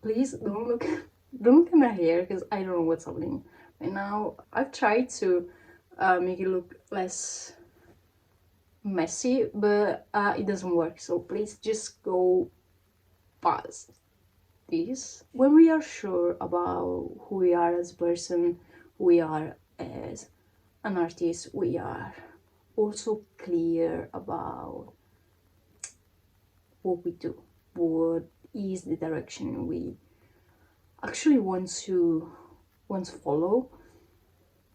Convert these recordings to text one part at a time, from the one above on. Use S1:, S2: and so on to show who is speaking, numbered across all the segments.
S1: Please don't look at my hair because I don't know what's happening right now. I've tried to make it look less messy, but it doesn't work. So please just go past this. When we are sure about who we are as a person, who we are as an artist, we are also clear about what we do, what is the direction we actually want to follow,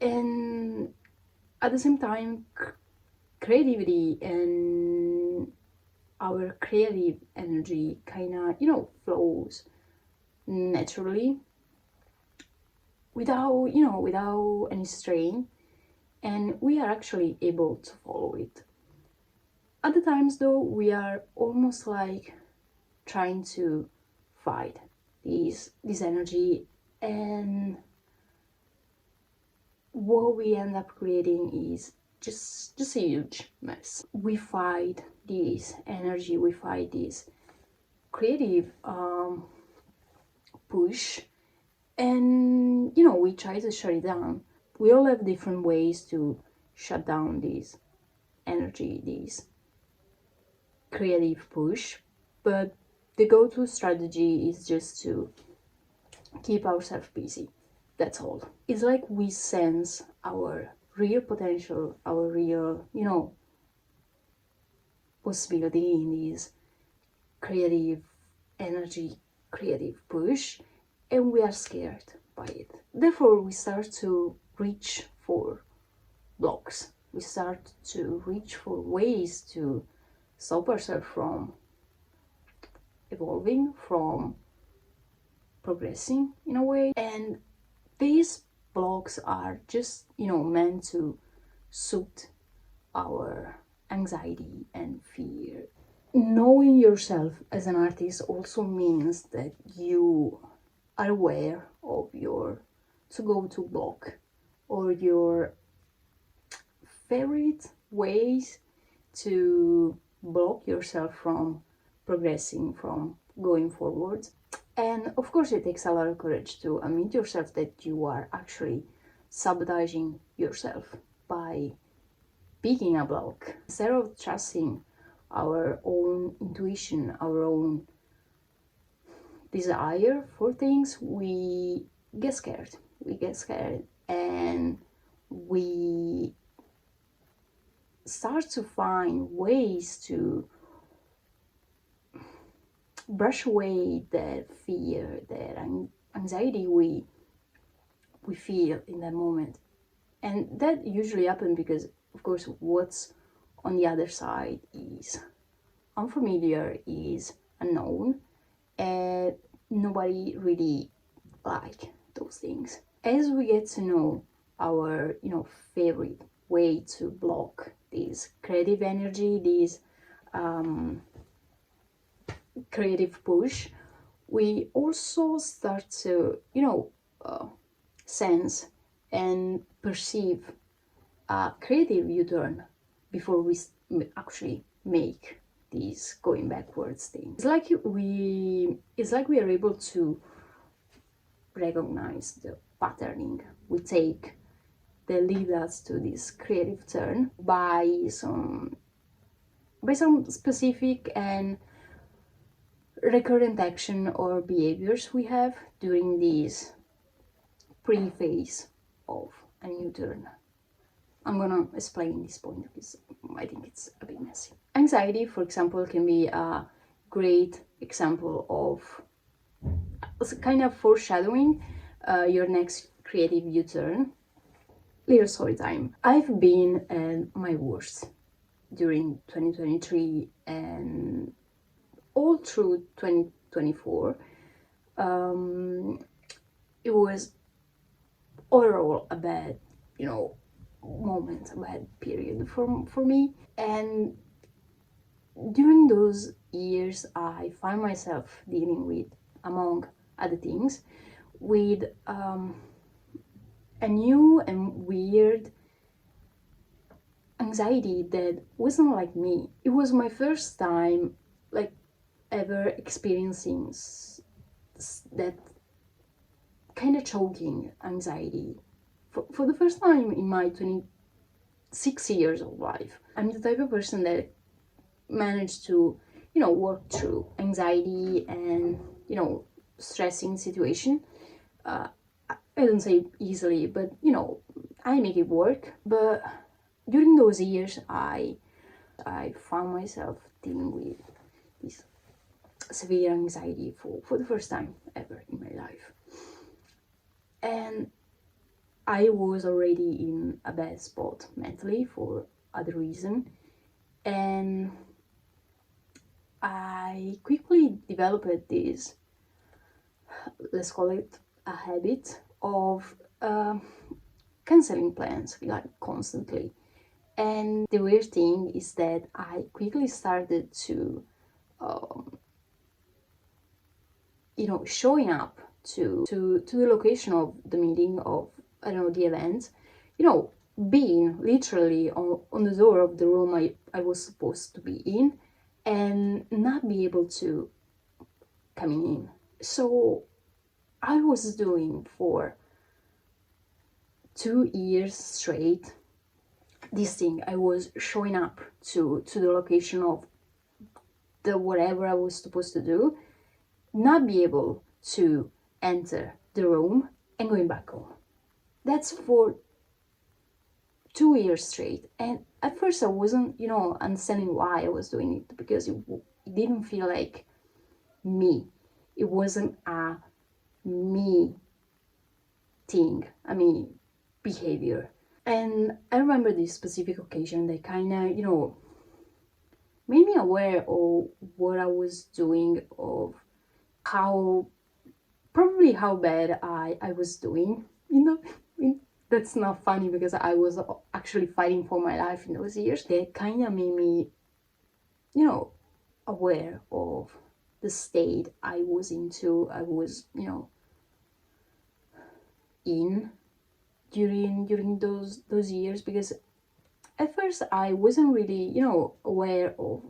S1: and at the same time creativity and our creative energy kind of flows naturally without any strain, and we are actually able to follow it. At the times though, we are almost like trying to fight this energy, and what we end up creating is just a huge mess. We fight this energy, we fight this creative push, and we try to shut it down. We all have different ways to shut down this energy, this creative push, but the go-to strategy is just to keep ourselves busy. That's all. It's like we sense our real potential, our real, possibility in this creative energy, creative push, and we are scared by it. Therefore, we start to reach for blocks. We start to reach for ways to stop ourselves from evolving, from progressing in a way. And these blocks are just, meant to suit our anxiety and fear. Knowing yourself as an artist also means that you are aware of your to-go-to block or your favorite ways to block yourself from progressing, from going forward. And of course, it takes a lot of courage to admit yourself that you are actually sabotaging yourself by picking a block. Instead of trusting our own intuition, our own desire for things, we get scared. We get scared and we start to find ways to brush away that fear, that anxiety we feel in that moment. And that usually happens because, of course, what's on the other side is unfamiliar, is unknown, and nobody really like those things. As we get to know our, favorite way to block this creative energy, this creative push, we also start to, sense and perceive a creative U-turn before we actually make these going backwards thing. It's like we are able to recognize the patterning we take that lead us to this creative turn by some specific and recurrent action or behaviors we have during this pre-phase of a new turn. I'm gonna explain this point because I think it's a bit messy. Anxiety, for example, can be a great example of kind of foreshadowing your next creative U-turn. Little story time. I've been at my worst during 2023 and all through 2024. It was overall a bad, moment, a bad period for me. And during those years, I find myself dealing with, among other things, with a new and weird anxiety that wasn't like me. It was my first time, like, ever experiencing that kind of choking anxiety for the first time in my 26 years of life. I'm the type of person that managed to, work through anxiety and, stressing situation. I don't say easily, but, I make it work. But during those years, I found myself dealing with this severe anxiety for the first time ever in my life. And I was already in a bad spot mentally for other reason. And I quickly developed this, let's call it a habit of canceling plans, like constantly. And the weird thing is that I quickly started to, showing up to the location of the meeting, of, I don't know, the event, being literally on the door of the room I was supposed to be in, and not be able to coming in. So I was doing for 2 years straight this thing. I was showing up to the location of the whatever I was supposed to do, not be able to enter the room, and going back home. That's for 2 years straight. And at first I wasn't, understanding why I was doing it, because it didn't feel like me. It wasn't a me thing, behavior. And I remember this specific occasion that kind of, made me aware of what I was doing, of how bad I was doing, that's not funny because I was actually fighting for my life in those years. That kind of made me, aware of the state I was into, I was, in during those years, because at first I wasn't really, aware of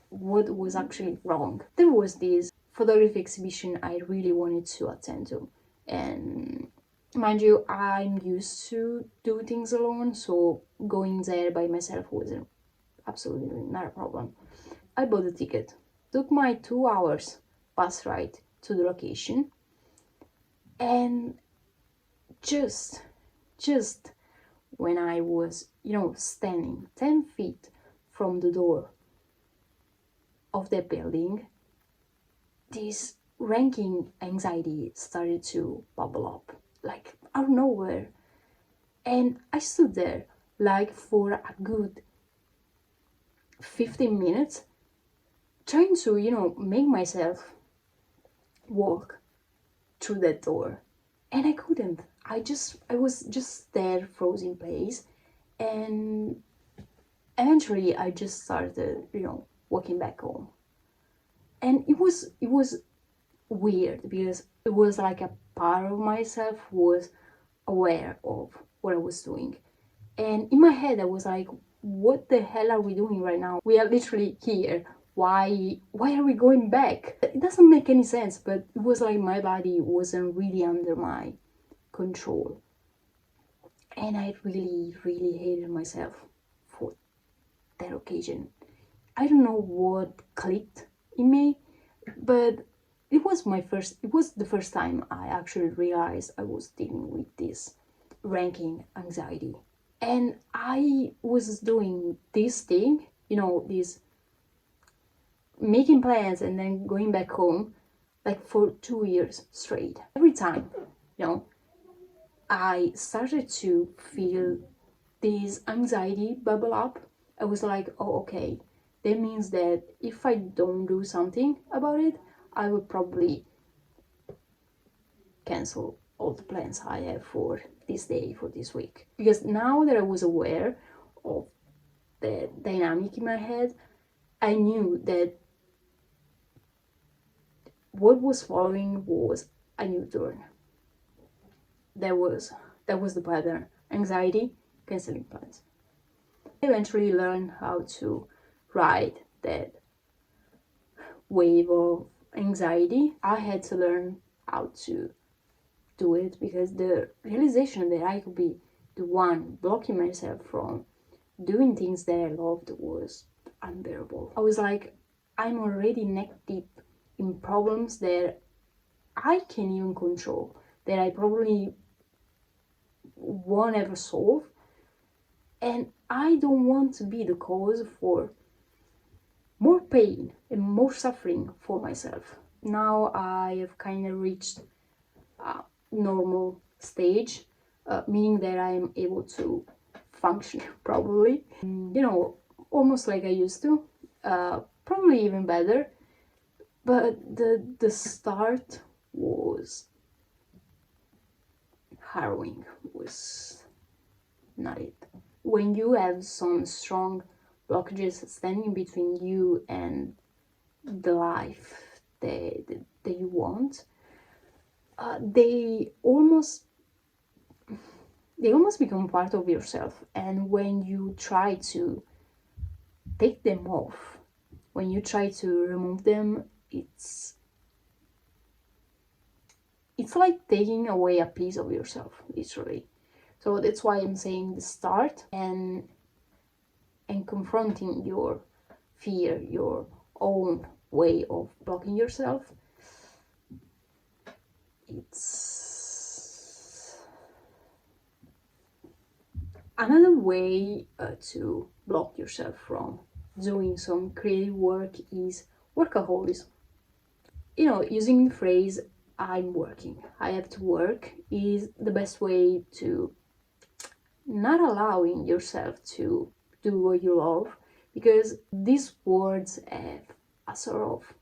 S1: what was actually wrong. There was this photography exhibition I really wanted to attend to, and mind you, I'm used to do things alone, so going there by myself wasn't absolutely not a problem. I bought a ticket, took my 2 hours bus ride to the location, and just when I was, standing 10 feet from the door of the building, this ranking anxiety started to bubble up, like out of nowhere. And I stood there like for a good 15 minutes trying to, make myself walk through that door. And I couldn't. I was just there, frozen in place. And eventually I just started, walking back home. And it was weird, because it was like a part of myself was aware of what I was doing. And in my head I was like, what the hell are we doing right now? We are literally here. Why are we going back? It doesn't make any sense, but it was like my body wasn't really under my control. And I really, really hated myself for that occasion. I don't know what clicked in me, but it was the first time I actually realized I was dealing with this ranking anxiety. And I was doing this thing, this making plans and then going back home, like for 2 years straight. Every time, I started to feel this anxiety bubble up. I was like, oh, okay, that means that if I don't do something about it, I will probably cancel all the plans I have for this day, for this week. Because now that I was aware of the dynamic in my head, I knew that what was following was a new turn. That was the pattern. Anxiety, canceling plans. I eventually learned how to ride that wave of anxiety, I had to learn how to do it, because the realization that I could be the one blocking myself from doing things that I loved was unbearable. I was like, I'm already neck deep in problems that I can't even control, that I probably won't ever solve, and I don't want to be the cause for more pain and more suffering for myself. Now I have kind of reached a normal stage, meaning that I'm able to function probably, almost like I used to, probably even better. But the start was harrowing, was not it. When you have some strong blockages standing between you and the life that you want, they almost become part of yourself. And when you try to take them off, when you try to remove them, it's like taking away a piece of yourself, literally. So that's why I'm saying the start, and confronting your fear, your own way of blocking yourself. It's another way to block yourself from doing some creative work is workaholism. Using the phrase I'm working, I have to work, is the best way to not allowing yourself to do what you love, because these words have a sort of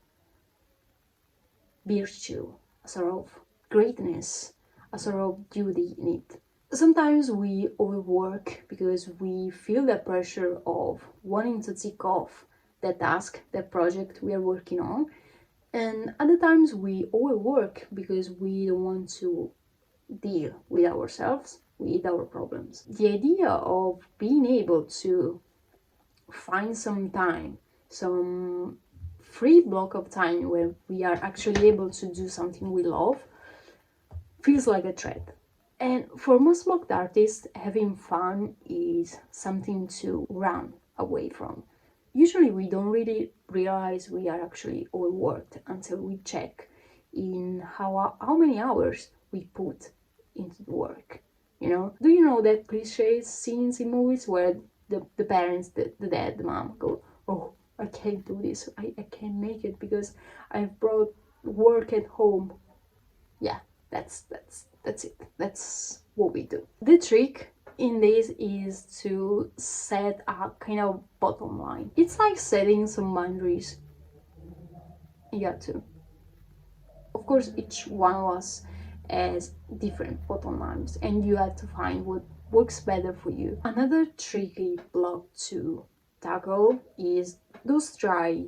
S1: virtue, a sort of greatness, a sort of duty in it. Sometimes we overwork because we feel the pressure of wanting to tick off that task, that project we are working on, and other times we overwork because we don't want to deal with ourselves, with our problems. The idea of being able to find some time, some free block of time where we are actually able to do something we love, feels like a threat. And for most blocked artists, having fun is something to run away from. Usually we don't really realize we are actually overworked until we check in how many hours we put into the work. Do you know that cliche scenes in movies where the parents, the dad, the mom go, oh, I can't do this, I can't make it because I've brought work at home. Yeah, that's it. That's what we do. The trick in this is to set a kind of bottom line. It's like setting some boundaries. You got to. Of course, each one of us has different bottom lines, and you have to find what works better for you. Another tricky block to tackle is those dry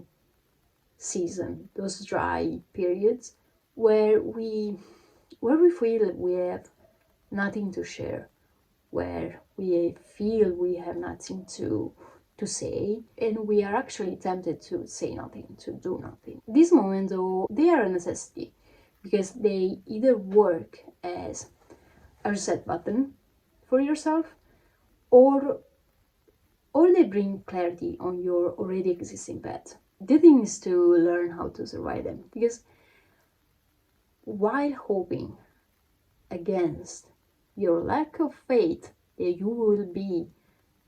S1: season, those dry periods where we feel that we have nothing to share, where we feel we have nothing to say, and we are actually tempted to say nothing, to do nothing. These moments, though, they are a necessity, because they either work as a reset button for yourself, or they bring clarity on your already existing path. The thing is to learn how to survive them, because while hoping against your lack of faith that you will be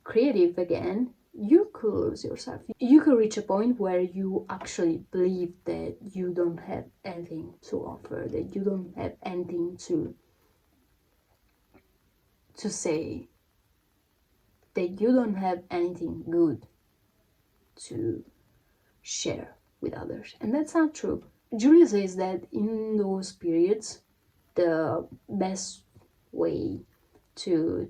S1: creative again, you could lose yourself. You could reach a point where you actually believe that you don't have anything to offer, that you don't have anything to say, that you don't have anything good to share with others. And that's not true. Julia says that in those periods, the best way to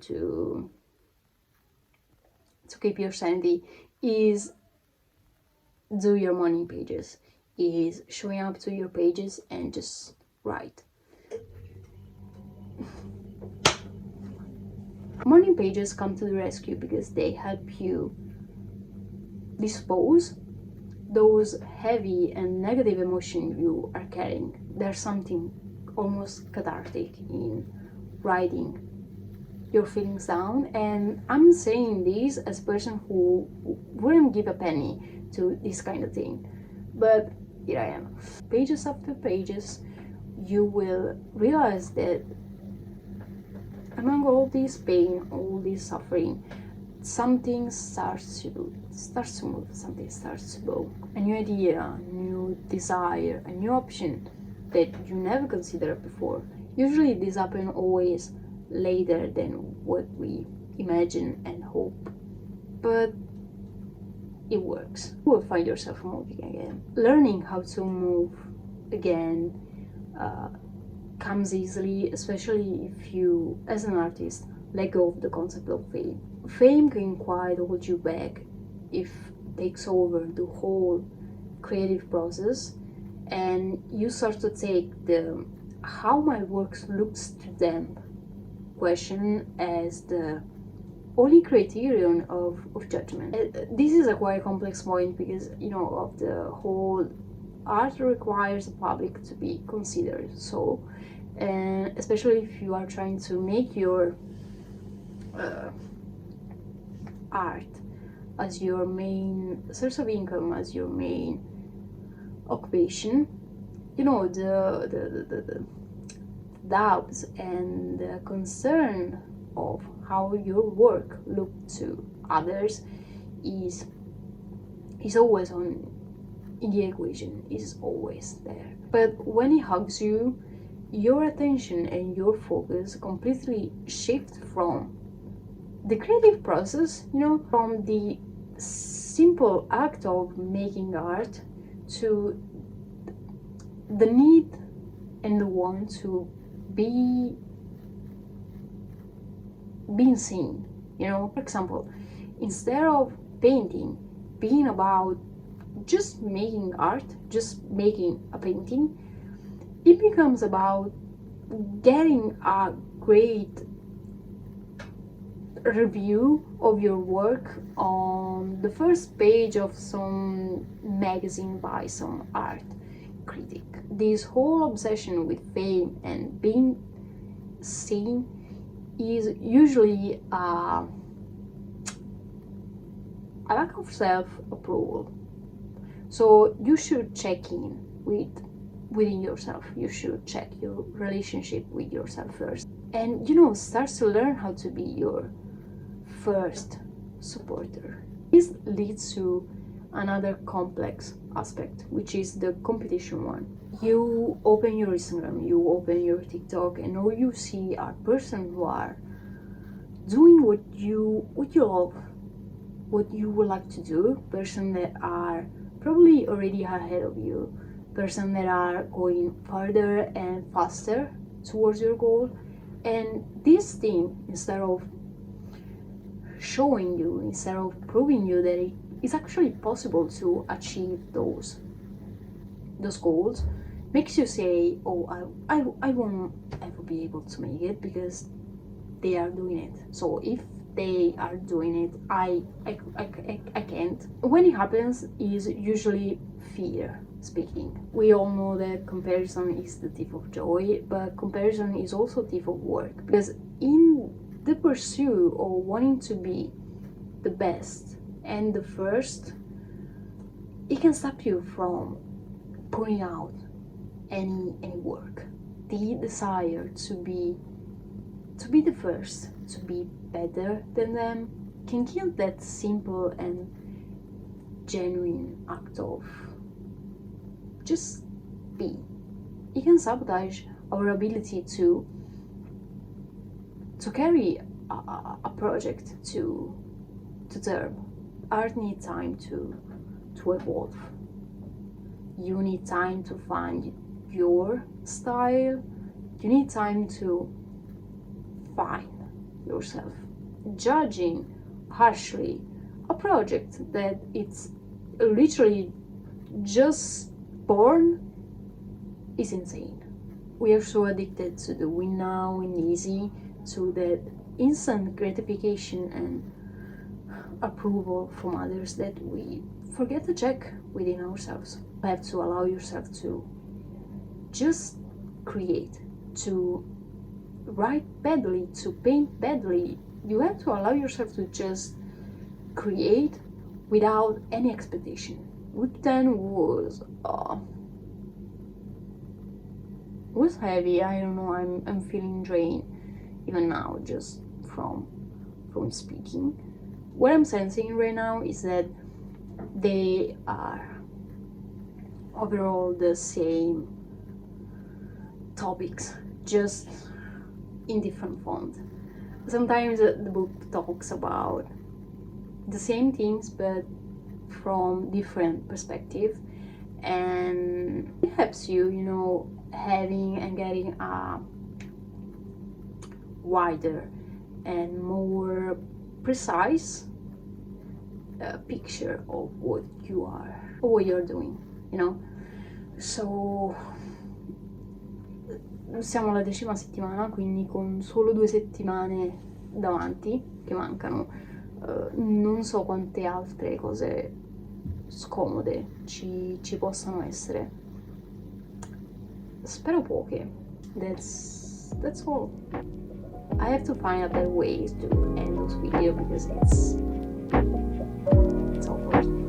S1: keep your sanity is do your morning pages, is showing up to your pages and just write. Morning pages come to the rescue because they help you dispose those heavy and negative emotions you are carrying. There's something almost cathartic in writing your feelings down, and I'm saying this as a person who wouldn't give a penny to this kind of thing, but here I am. Pages after pages, you will realize that among all this pain, all this suffering, something starts to move, something starts to grow. A new idea, a new desire, a new option that you never considered before. Usually this happens always later than what we imagine and hope, but it works. You will find yourself moving again. Learning how to move again comes easily, especially if you, as an artist, let go of the concept of fame. Fame can quite hold you back if it takes over the whole creative process, and you start to take the how my work looks to them question as the only criterion of judgment. This is a quite complex point because, of the whole art requires the public to be considered. So, and especially if you are trying to make your art as your main source of income, as your main occupation, the doubts and the concern of how your work look to others is always in the equation, is always there. But when it hugs you, your attention and your focus completely shift from the creative process, from the simple act of making art to the need and the want to be being seen. For example, instead of painting being about just making art, just making a painting, it becomes about getting a great review of your work on the first page of some magazine by some art critic. This whole obsession with fame and being seen is usually a lack of self-approval. So you should check in within yourself. You should check your relationship with yourself first, and start to learn how to be your first supporter. This leads to another complex aspect, which is the competition one. You open your Instagram, you open your TikTok, and all you see are persons who are doing what you love, what you would like to do, persons that are probably already ahead of you, persons that are going further and faster towards your goal. And this thing, instead of showing you, instead of proving you that it is actually possible to achieve those goals, makes you say, oh, I won't ever be able to make it because they are doing it. So if they are doing it, I can't. When it happens is usually fear speaking. We all know that comparison is the thief of joy, but comparison is also thief of work, because in the pursuit of wanting to be the best and the first, it can stop you from putting out any work. The desire to be the first, to be better than them, can kill that simple and genuine act of just be. It can sabotage our ability to carry a project to term. Art needs time to evolve. You need time to find your style. You need time to find yourself. Judging harshly a project that it's literally just born is insane. We are so addicted to the win now, win easy, to that instant gratification and approval from others that we forget to check within ourselves. You have to allow yourself to just create, to write badly, to paint badly. You have to allow yourself to just create without any expectation. Week 10 was heavy. I don't know, I'm feeling drained even now just from speaking. What I'm sensing right now is that they are overall the same topics, just in different font. Sometimes the book talks about the same things but from different perspective, and it helps you, you know, having and getting a wider and more precise picture of what you are or what you're doing, you know. So siamo alla 10ª settimana, quindi con solo 2 settimane davanti che mancano, non so quante altre cose scomode ci possano essere. Spero poche. That's all. I have to find out better ways to end those videos because it's awkward.